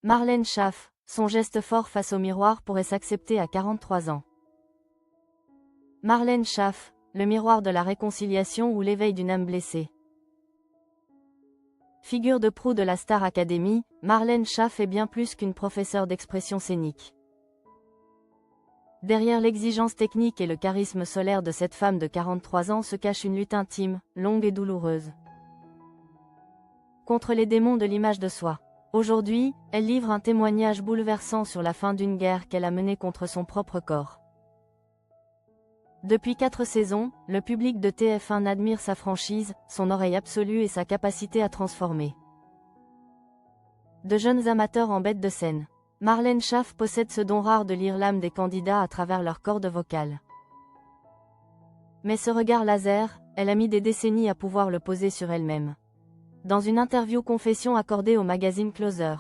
Marlène Schaff, son geste fort face au miroir pourrait s'accepter à 43 ans. Marlène Schaff, le miroir de la réconciliation ou l'éveil d'une âme blessée. Figure de proue de la Star Academy, Marlène Schaff est bien plus qu'une professeure d'expression scénique. Derrière l'exigence technique et le charisme solaire de cette femme de 43 ans se cache une lutte intime, longue et douloureuse. Contre les démons de l'image de soi. Aujourd'hui, elle livre un témoignage bouleversant sur la fin d'une guerre qu'elle a menée contre son propre corps. Depuis 4 saisons, le public de TF1 admire sa franchise, son oreille absolue et sa capacité à transformer. De jeunes amateurs en bêtes de scène. Marlène Schaff possède ce don rare de lire l'âme des candidats à travers leurs cordes vocales. Mais ce regard laser, elle a mis des décennies à pouvoir le poser sur elle-même. Dans une interview confession accordée au magazine Closer,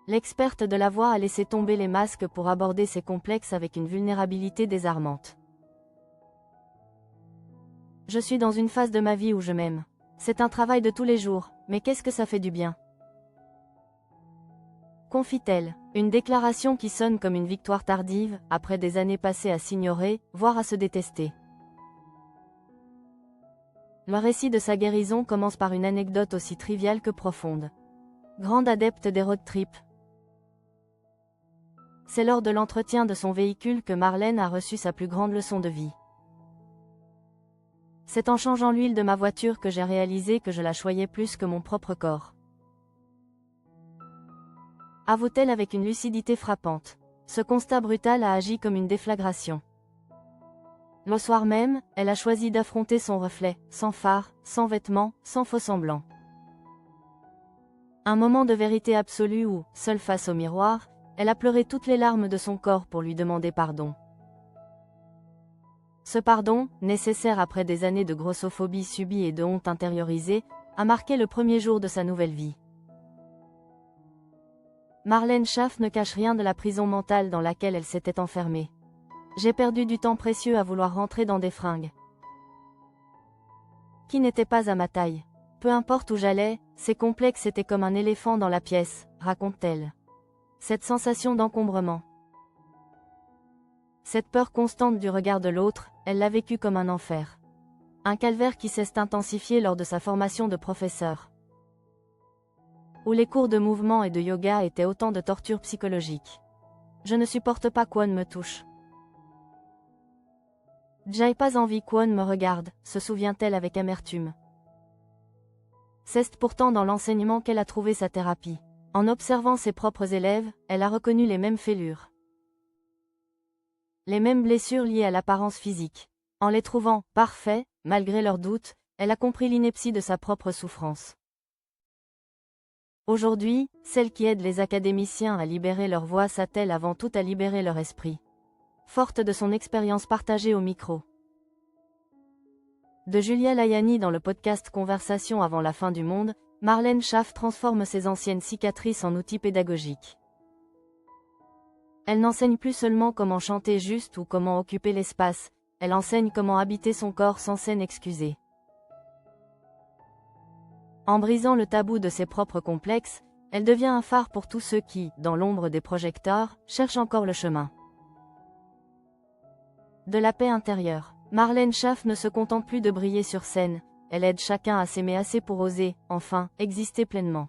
l'experte de la voix a laissé tomber les masques pour aborder ses complexes avec une vulnérabilité désarmante. Je suis dans une phase de ma vie où je m'aime. C'est un travail de tous les jours, mais qu'est-ce que ça fait du bien? Confie-t-elle, une déclaration qui sonne comme une victoire tardive, après des années passées à s'ignorer, voire à se détester. Le récit de sa guérison commence par une anecdote aussi triviale que profonde. Grande adepte des road trips, c'est lors de l'entretien de son véhicule que Marlène a reçu sa plus grande leçon de vie. C'est en changeant l'huile de ma voiture que j'ai réalisé que je la choyais plus que mon propre corps. Avoue-t-elle avec une lucidité frappante. Ce constat brutal a agi comme une déflagration. Le soir même, elle a choisi d'affronter son reflet, sans phare, sans vêtements, sans faux-semblants. Un moment de vérité absolue où, seule face au miroir, elle a pleuré toutes les larmes de son corps pour lui demander pardon. Ce pardon, nécessaire après des années de grossophobie subie et de honte intériorisée, a marqué le premier jour de sa nouvelle vie. Marlène Schaff ne cache rien de la prison mentale dans laquelle elle s'était enfermée. J'ai perdu du temps précieux à vouloir rentrer dans des fringues qui n'étaient pas à ma taille. Peu importe où j'allais, ces complexes étaient comme un éléphant dans la pièce, raconte-t-elle. Cette sensation d'encombrement, cette peur constante du regard de l'autre, elle l'a vécue comme un enfer. Un calvaire qui s'est intensifié lors de sa formation de professeur, où les cours de mouvement et de yoga étaient autant de tortures psychologiques. Je ne supporte pas qu'Kwon me touche. J'ai pas envie qu'Kwon me regarde, se souvient-elle avec amertume. C'est pourtant dans l'enseignement qu'elle a trouvé sa thérapie. En observant ses propres élèves, elle a reconnu les mêmes fêlures, les mêmes blessures liées à l'apparence physique. En les trouvant parfaits, malgré leurs doutes, elle a compris l'ineptie de sa propre souffrance. Aujourd'hui, celle qui aide les académiciens à libérer leur voix s'attelle avant tout à libérer leur esprit. Forte de son expérience partagée au micro de Julia Layani dans le podcast Conversation avant la fin du monde, Marlène Schaff transforme ses anciennes cicatrices en outils pédagogiques. Elle n'enseigne plus seulement comment chanter juste ou comment occuper l'espace, elle enseigne comment habiter son corps sans s'en excuser. En brisant le tabou de ses propres complexes, elle devient un phare pour tous ceux qui, dans l'ombre des projecteurs, cherchent encore le chemin de la paix intérieure. Marlène Schaff ne se contente plus de briller sur scène, elle aide chacun à s'aimer assez pour oser, enfin, exister pleinement.